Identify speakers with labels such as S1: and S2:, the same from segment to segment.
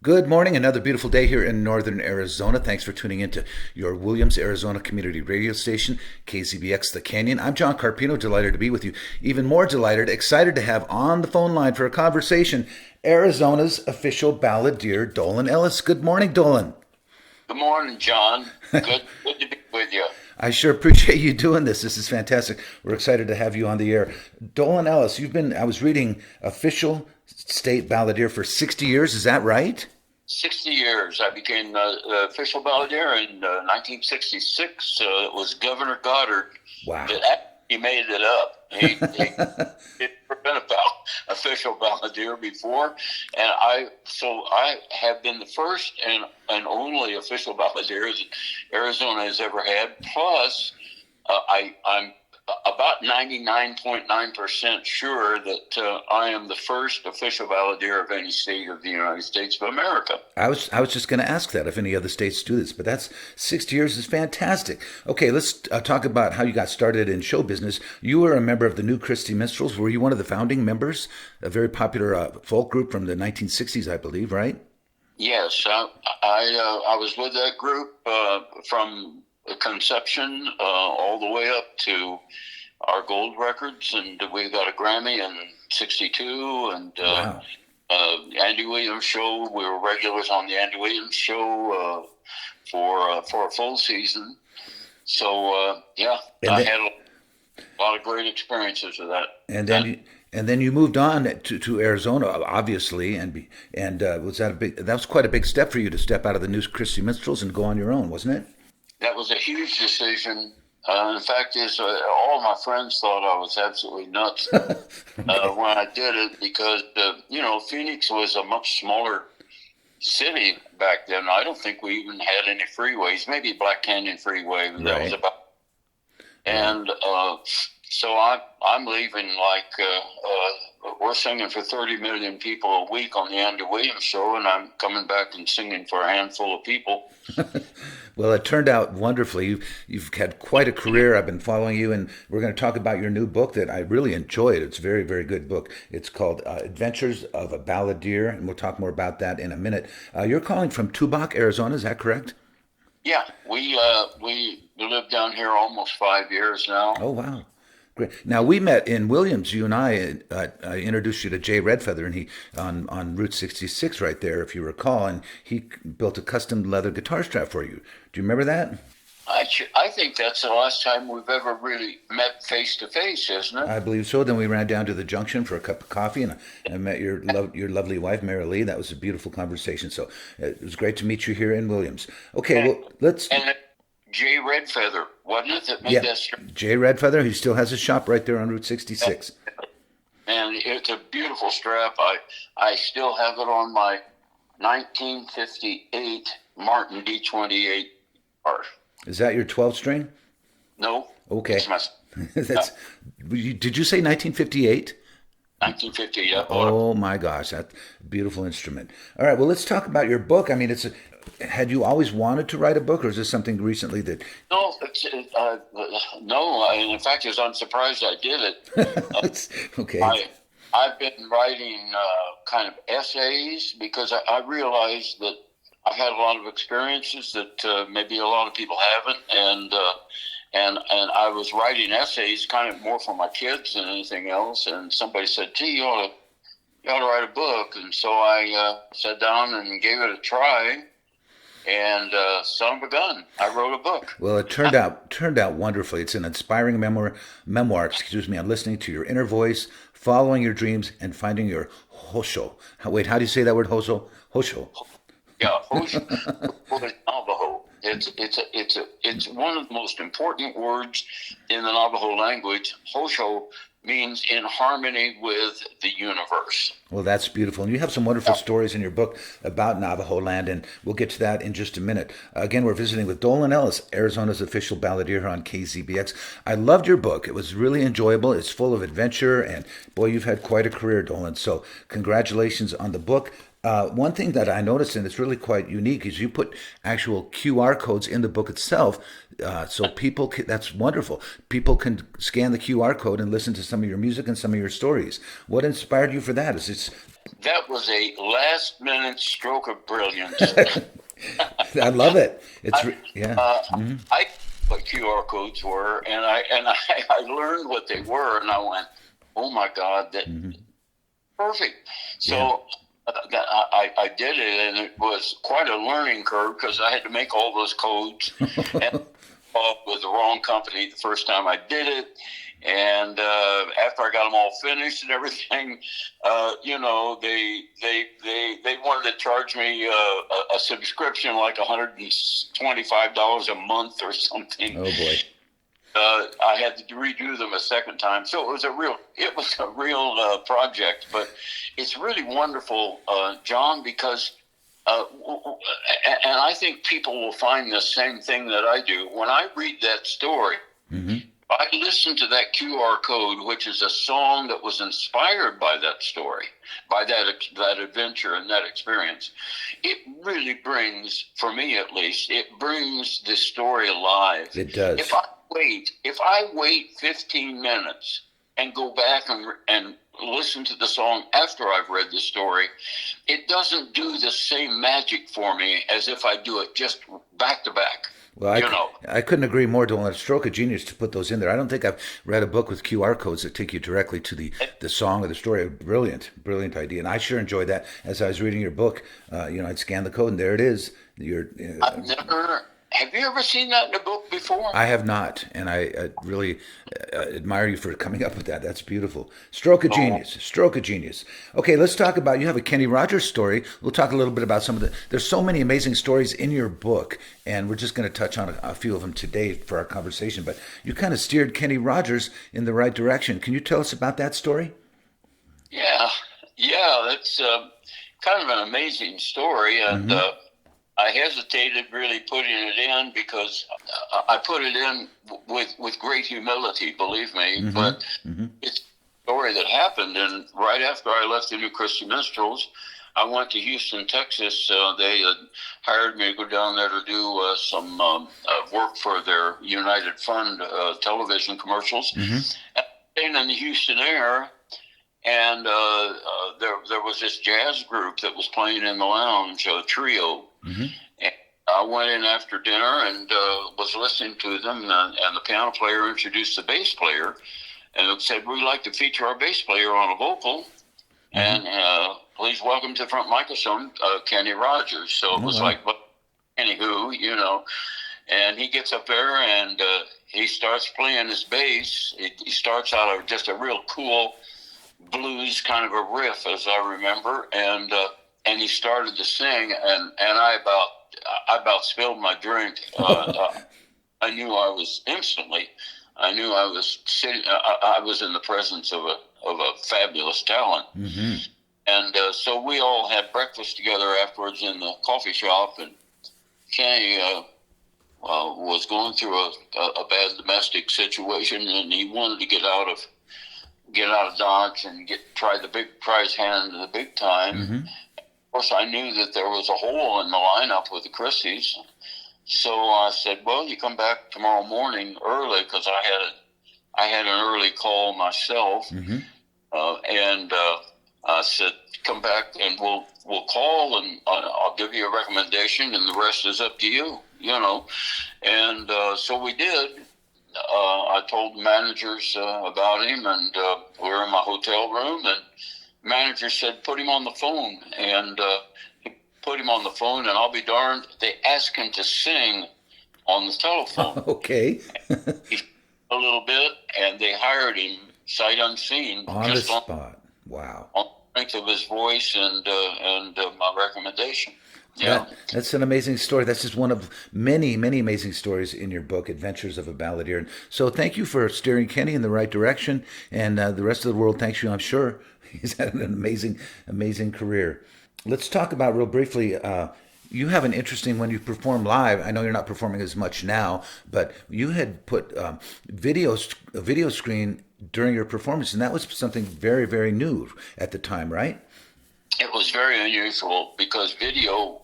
S1: Good morning. Another beautiful day here in northern Arizona. Thanks for tuning in to your Williams, Arizona community radio station, KZBX The Canyon. I'm John Carpino, delighted to be with you. Even more delighted, excited to have on the phone line for a conversation Arizona's official balladeer, Dolan Ellis. Good morning, Dolan.
S2: Good morning, John. Good to be with you.
S1: I sure appreciate you doing this. This is fantastic. We're excited to have you on the air. Dolan Ellis, I was reading, official state balladeer for 60 years. Is that right?
S2: 60 years. I became the official balladeer in 1966. It was Governor Goddard
S1: Wow.
S2: that he made it up. He never been a official balladeer before, and I have been the first and only official balladeer that Arizona has ever had. Plus, I'm about 99.9% sure that I am the first official balladeer of any state of the United States of America.
S1: I was just going to ask that if any other states do this, but that's 60 years is fantastic. Okay, let's talk about how you got started in show business. You were a member of the New Christy Minstrels. Were you one of the founding members? A very popular folk group from the 1960s, I believe, right?
S2: Yes, I was with that group from conception all the way up to our gold records, and we got a Grammy in '62, and
S1: Wow.
S2: Andy Williams show. We were regulars on the Andy Williams show for a full season. So yeah,
S1: And
S2: I
S1: then,
S2: had a lot of great experiences with that.
S1: and then you and then you moved on to Arizona, obviously, and was that a big? That was quite a big step for you to step out of the New Christy Minstrels and go on your own, wasn't it?
S2: That was a huge decision. The fact is, all my friends thought I was absolutely nuts
S1: Okay.
S2: when I did it because, Phoenix was a much smaller city back then. I don't think we even had any freeways, maybe Black Canyon Freeway, but that was
S1: Right.
S2: about.
S1: Right.
S2: And so I'm leaving we're singing for 30 million people a week on the Andy Williams show, and I'm coming back and singing for a handful of people.
S1: Well, it turned out wonderfully. You've had quite a career. I've been following you, and we're going to talk about your new book that I really enjoyed. It's a very, very good book. It's called Adventures of a Balladeer, and we'll talk more about that in a minute. You're calling from Tubac, Arizona. Is that correct?
S2: Yeah, we lived down here almost 5 years now.
S1: Oh, wow. Great. Now we met in Williams. You and I introduced you to Jay Redfeather, and he on Route 66 right there, if you recall, and he built a custom leather guitar strap for you. Do you remember that?
S2: I think that's the last time we've ever really met face to face, isn't it?
S1: I believe so. Then we ran down to the junction for a cup of coffee, and I met your lovely wife, Mary Lee. That was a beautiful conversation. So it was great to meet you here in Williams. Okay,
S2: And,
S1: well let's.
S2: and Jay Redfeather, wasn't it, that made
S1: Yeah,
S2: that strip?
S1: Jay Redfeather. He still has a shop right there on Route 66.
S2: And it's a beautiful strap. I still have it on my 1958 Martin D28 R.
S1: Is that your 12 string?
S2: No,
S1: Okay.
S2: it's my
S1: That's. Did you say 1958?
S2: 1958. I bought it.
S1: Oh my gosh, that's a beautiful instrument. All right, well, let's talk about your book. I mean, had you always wanted to write a book, or is this something recently that?
S2: No, no. In fact, I'm surprised I did it.
S1: Okay.
S2: I've been writing kind of essays because I realized that I've had a lot of experiences that maybe a lot of people haven't, and I was writing essays kind of more for my kids than anything else. And somebody said, "Gee, you ought to write a book." And so I sat down and gave it a try. And son of a gun, I wrote a book.
S1: Well, it turned out wonderfully. It's an inspiring memoir. Excuse me. I'm listening to your inner voice, following your dreams, and finding your hosho. Wait, how do you say that word, hosho? Hosho.
S2: Yeah, Navajo. It's one of the most important words in the Navajo language. Hosho means in harmony with the universe.
S1: Well, that's beautiful. And you have some wonderful stories in your book about Navajo land, and we'll get to that in just a minute. Again, we're visiting with Dolan Ellis, Arizona's official balladeer here on KZBX. I loved your book. It was really enjoyable. It's full of adventure, and boy, you've had quite a career, Dolan. So congratulations on the book. One thing that I noticed, and it's really quite unique, is you put actual QR codes in the book itself. So that's wonderful. People can scan the QR code and listen to some of your music and some of your stories. What inspired you for that? Is this
S2: that was a last-minute stroke of brilliance.
S1: I love it. Yeah.
S2: I what QR codes were, and I learned what they were, and I went, "Oh my God, that perfect!" So I did it, and it was quite a learning curve because I had to make all those codes, and with the wrong company the first time I did it. And after I got them all finished and everything, they wanted to charge me a subscription like $125 a month or something.
S1: Oh boy!
S2: I had to redo them a second time, so it was a real project. But it's really wonderful, John, because. And I think people will find the same thing that I do. When I read that story, I listen to that QR code, which is a song that was inspired by that story, by that adventure and that experience. It really brings, for me at least, it brings the story alive.
S1: It does.
S2: If I wait 15 minutes and go back and listen to the song after I've read the story, it doesn't do the same magic for me as if I do it just back to back.
S1: Well, I couldn't agree more, Dolan. A stroke of genius to put those in there. I don't think I've read a book with QR codes that take you directly to the song or the story. Brilliant idea. And I sure enjoyed that as I was reading your book. I'd scan the code, and there it is.
S2: Have you ever seen that in a book before?
S1: I have not, and I really admire you for coming up with that. That's beautiful. Stroke of genius. Okay, let's talk about, you have a Kenny Rogers story. We'll talk a little bit about there's so many amazing stories in your book, and we're just going to touch on a few of them today for our conversation, but you kind of steered Kenny Rogers in the right direction. Can you tell us about that story?
S2: Yeah, that's kind of an amazing story, and I hesitated really putting it in because I put it in with great humility, believe me. But it's a story that happened. And right after I left the New Christian Minstrels, I went to Houston, Texas. They had hired me to go down there to do some work for their United Fund television commercials. And staying in the Houston area. And there was this jazz group that was playing in the lounge, a trio. And I went in after dinner and was listening to them, and the piano player introduced the bass player and said, "We'd like to feature our bass player on a vocal, and please welcome to the front microphone, Kenny Rogers." So it was like, well, anywho, and he gets up there and he starts playing his bass. He starts out of just a real cool blues kind of a riff, as I remember, and he started to sing, and I about spilled my drink. I knew I was sitting. I was in the presence of a fabulous talent, and so we all had breakfast together afterwards in the coffee shop, and Kenny was going through a bad domestic situation, and he wanted to get out of Dodge and try the big prize hand in the big time. Of course, I knew that there was a hole in the lineup with the Christies, so I said, "Well, you come back tomorrow morning early," because I had an early call myself, and I said, "Come back and we'll call, and I'll give you a recommendation, and the rest is up to you." And so we did. I told the managers about him, and we were in my hotel room, and the manager said, "Put him on the phone," and he put him on the phone, and I'll be darned, they asked him to sing on the telephone.
S1: Okay.
S2: A little bit, and they hired him sight unseen.
S1: On the spot. Wow.
S2: On the strength of his voice and my recommendation. Yeah,
S1: that's an amazing story. That's just one of many, many amazing stories in your book, Adventures of a Balladeer. And so thank you for steering Kenny in the right direction. And the rest of the world thanks you, I'm sure. He's had an amazing, amazing career. Let's talk about real briefly, you have an interesting, when you perform live, I know you're not performing as much now, but you had put a video screen during your performance, and that was something very, very new at the time, right?
S2: It was very unusual because video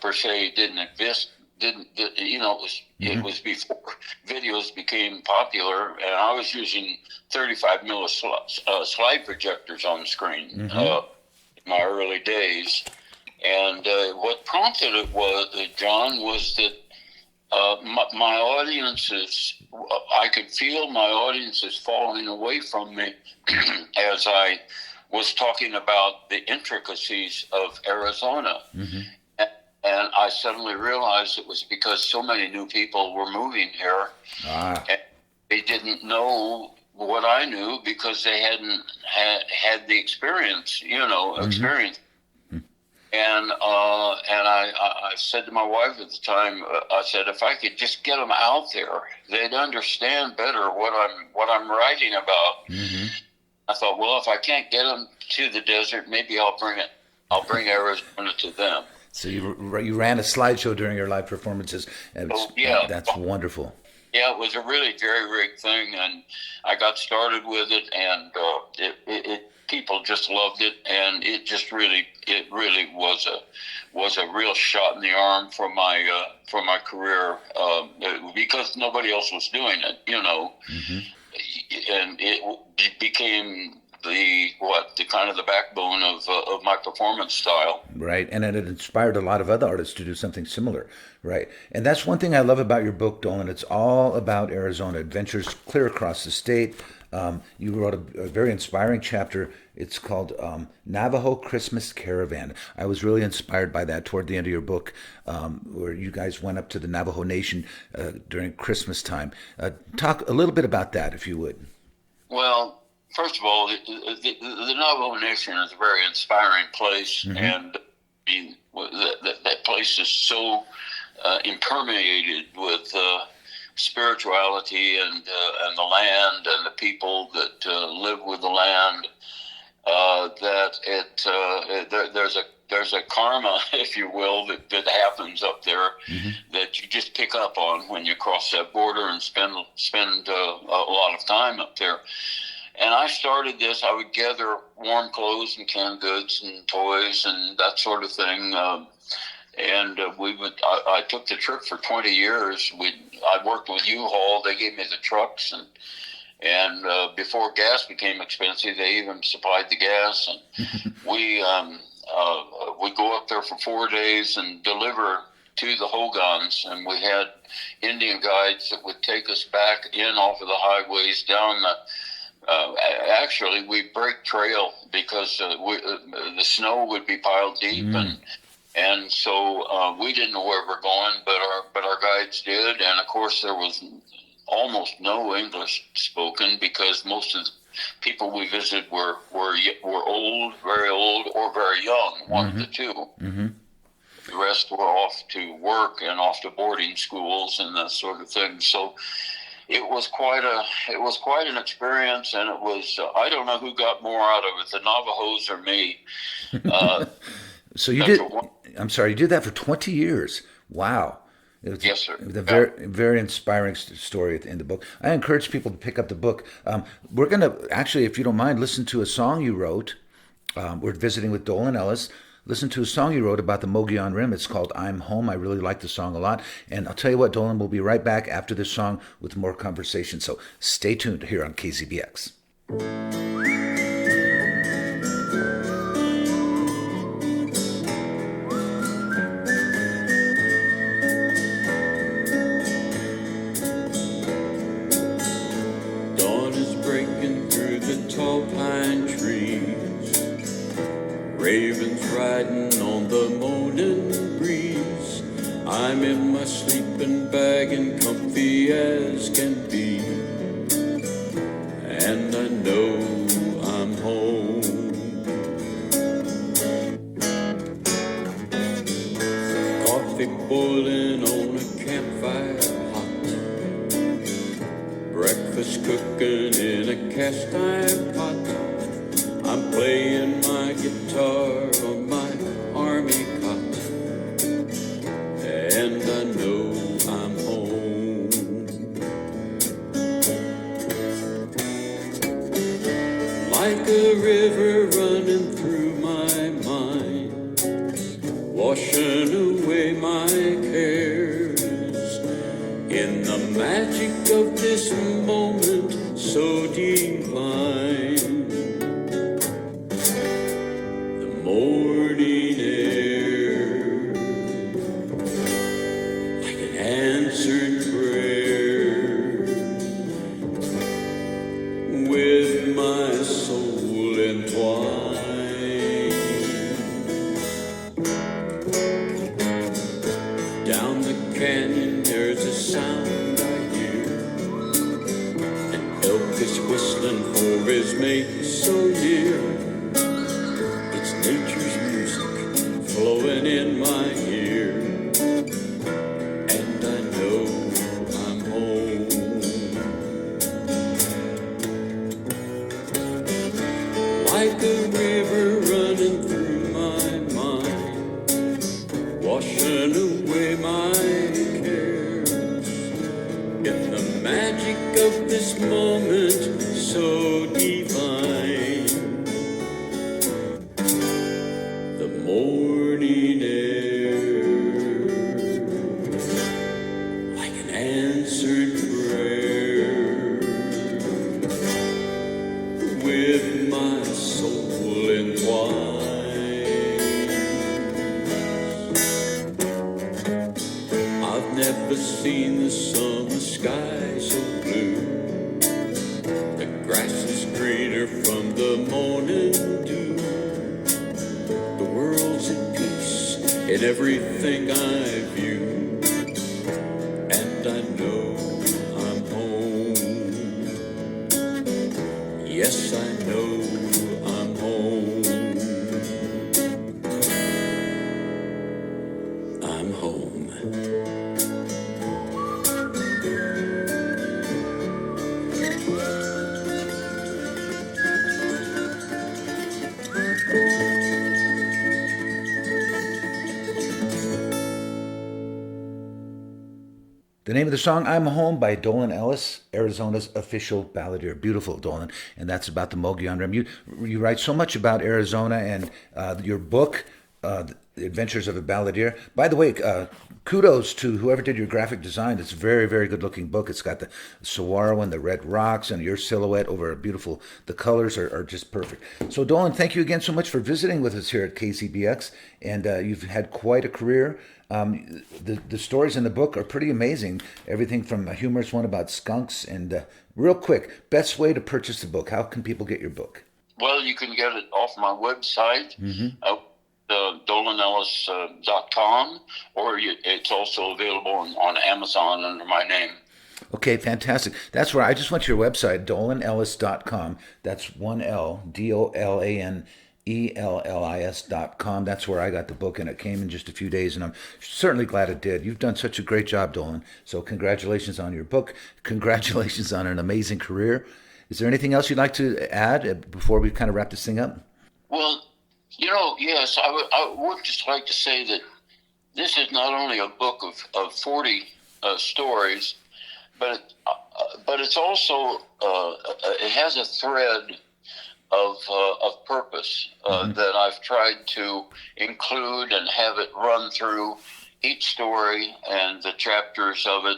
S2: per se didn't exist. It was before videos became popular, and I was using 35 mm slide projectors on the screen. in my early days. And what prompted it was, John, was that my audiences, I could feel my audiences falling away from me as I was talking about the intricacies of Arizona.
S1: Mm-hmm.
S2: And I suddenly realized it was because so many new people were moving here. And they didn't know what I knew because they hadn't had the experience, experience. And I said to my wife at the time, I said, if I could just get them out there, they'd understand better what I'm writing about.
S1: Mm-hmm.
S2: I thought, well, if I can't get them to the desert, maybe I'll bring Arizona to them.
S1: So you ran a slideshow during your live performances.
S2: Yeah,
S1: that's wonderful.
S2: Yeah, it was a really jerry-rigged thing, and I got started with it, and people just loved it, and it really was a real shot in the arm for my career, because nobody else was doing it,
S1: Mm-hmm.
S2: And it became the kind of the backbone of my performance style.
S1: Right, and it inspired a lot of other artists to do something similar. Right, and that's one thing I love about your book, Dolan. It's all about Arizona, adventures clear across the state. You wrote a very inspiring chapter. It's called Navajo Christmas Caravan. I was really inspired by that toward the end of your book, where you guys went up to the Navajo Nation during Christmas time. Talk a little bit about that, if you would.
S2: Well, first of all, the Navajo Nation is a very inspiring place, mm-hmm. and that place is so impermeated with spirituality and the land and the people that live with the land, that there's a karma, if you will, that happens up there, mm-hmm. that you just pick up on when you cross that border and spend a lot of time up there. And I started this. I would gather warm clothes and canned goods and toys and that sort of thing. I took the trip for 20 years. I worked with U-Haul. They gave me the trucks, and before gas became expensive, they even supplied the gas. And we go up there for 4 days and deliver to the Hogans, and we had Indian guides that would take us back in off of the highways down the. Actually, we break trail because the snow would be piled deep, and so we didn't know where we're going, but our guides did, and of course there was almost no English spoken because most of the people we visited were old, very old, or very young, one mm-hmm. of the two. Mm-hmm. The rest were off to work and off to boarding schools and that sort of thing. So. It was quite an experience, and it was I don't know who got more out of it, the Navajos or me.
S1: So you did. I'm sorry, you did that for 20 years. Wow.
S2: Yes, sir.
S1: It was a very, very inspiring story in the book. I encourage people to pick up the book. We're going to actually, if you don't mind, listen to a song you wrote. We're visiting with Dolan Ellis. Listen to a song you wrote about the Mogollon Rim. It's called I'm Home. I really like the song a lot. And I'll tell you what, Dolan, we'll be right back after this song with more conversation. So stay tuned here on KZBX.
S3: Dawn is breaking through the tall pine trees. Ravens riding on the morning breeze. I'm in my sleeping bag and comfy as can be, and I know I'm home. Coffee boiling on a campfire hot, breakfast cooking in a cast iron pot. I'm playing my guitar on my army cot, and I know I'm home. Like a river running through my mind, washing away my cares, in the magic of this moment so divine. morning air, like an answered prayer, with my soul entwined. Down the canyon there's a sound I hear, an elk is whistling for his mate so near. It's nature's music flowing in my ear, and I know I'm home. Like a river running through my mind, washing away my cares, in the magic of this moment so divine. The morning air, like an answered prayer, with my soul entwined. I've never seen the summer sky so blue. The grass is greener from the morning dew. The world's at peace in everything I view, and I know I'm home. Yes, I know I'm home. I'm home.
S1: The name of the song, I'm Home, by Dolan Ellis, Arizona's official balladeer. Beautiful, Dolan. And that's about the Mogollon Rim. You write so much about Arizona, and your book, The Adventures of a Balladeer. By the way, kudos to whoever did your graphic design. It's a very, very good-looking book. It's got the saguaro and the red rocks and your silhouette over a beautiful... The colors are just perfect. So, Dolan, thank you again so much for visiting with us here at KZBX. And you've had quite a career. The stories in the book are pretty amazing. Everything from a humorous one about skunks. And real quick, best way to purchase the book. How can people get your book?
S2: Well, you can get it off my website, dolanellis.com, or it's also available on Amazon under my name.
S1: Okay, fantastic. That's where I just went to your website, dolanellis.com. That's one L, DOLANELLIS.com. That's where I got the book, and it came in just a few days, and I'm certainly glad it did. You've done such a great job, Dolan. So congratulations on your book. Congratulations on an amazing career. Is there anything else you'd like to add before we kind of wrap this thing up?
S2: Well, yes, I would just like to say that this is not only a book of 40 stories, but it's also it has a thread of purpose that I've tried to include and have it run through each story and the chapters of it,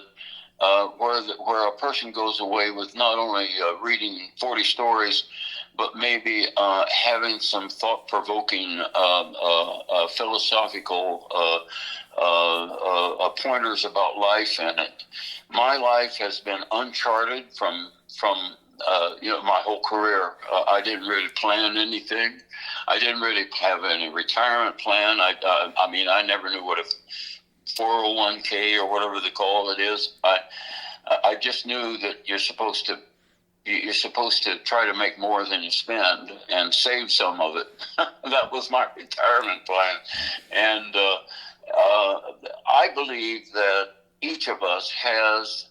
S2: where a person goes away with not only reading 40 stories, but maybe having some thought-provoking philosophical pointers about life in it. My life has been uncharted from my whole career. I didn't really plan anything. I didn't really have any retirement plan. I never knew what a 401k or whatever they call it is. I just knew that you're supposed to try to make more than you spend and save some of it. That was my retirement plan. And I believe that each of us has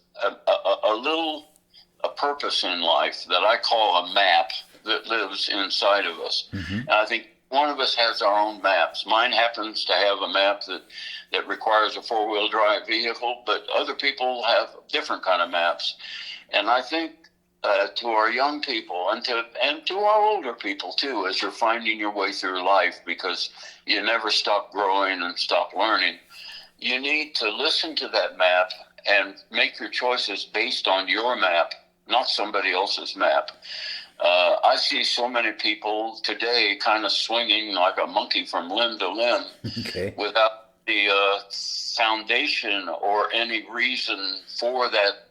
S2: a purpose in life that I call a map that lives inside of us. Mm-hmm. And I think one of us has our own maps. Mine happens to have a map that requires a four-wheel drive vehicle, but other people have different kind of maps. And I think to our young people and to our older people too, as you're finding your way through life, because you never stop growing and stop learning, you need to listen to that map and make your choices based on your map, not somebody else's map. I see so many people today kind of swinging like a monkey from limb to limb
S1: Okay.
S2: without the foundation or any reason for that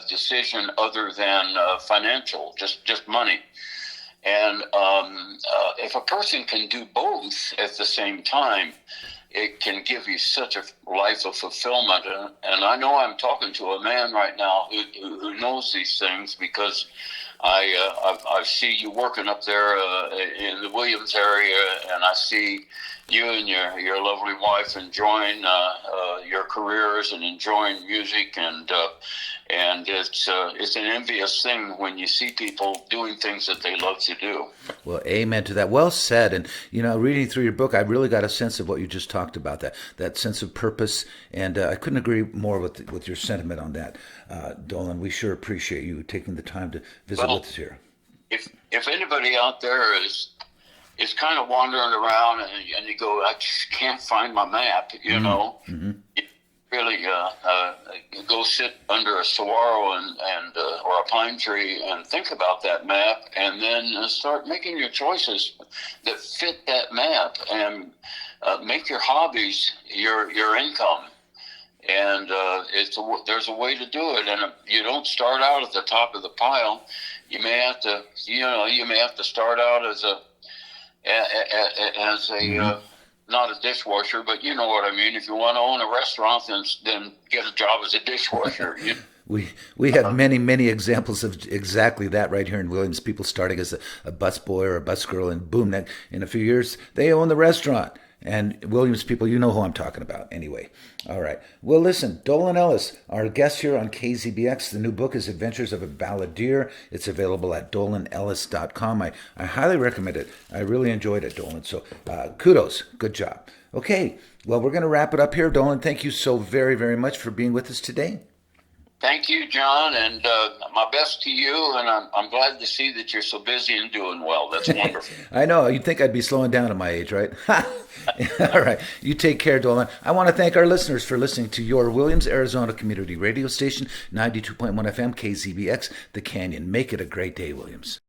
S2: decision other than financial, just money. And if a person can do both at the same time, it can give you such a life of fulfillment. And I know I'm talking to a man right now who knows these things, because I see you working up there in the Williams area, and I see you and your lovely wife enjoying your careers and enjoying music, and it's an envious thing when you see people doing things that they love to do.
S1: Well, amen to that. Well said. And, reading through your book, I really got a sense of what you just talked about, that sense of purpose. And I couldn't agree more with your sentiment on that. Dolan, we sure appreciate you taking the time to visit with us here.
S2: If anybody out there is kind of wandering around and you go, I just can't find my map, you know, really go sit under a saguaro and or a pine tree and think about that map, and then start making your choices that fit that map, and make your hobbies your income. And there's a way to do it, and you don't start out at the top of the pile. You may have to start out as a not a dishwasher, but you know what I mean. If you want to own a restaurant, then get a job as a dishwasher.
S1: We have many examples of exactly that right here in Williams. People starting as a busboy or a busgirl, and boom, that in a few years they own the restaurant. And Williams people, you know who I'm talking about. Anyway, all right. Well, listen, Dolan Ellis, our guest here on KZBX. The new book is Adventures of a Balladeer. It's available at dolanellis.com. I highly recommend it. I really enjoyed it, Dolan. So kudos. Good job. Okay, well, we're going to wrap it up here. Dolan, thank you so very, very much for being with us today.
S2: Thank you, John, and my best to you, and I'm glad to see that you're so busy and doing well. That's wonderful.
S1: I know. You'd think I'd be slowing down at my age, right? All right. You take care, Dolan. I want to thank our listeners for listening to your Williams, Arizona community radio station, 92.1 FM, KZBX, The Canyon. Make it a great day, Williams.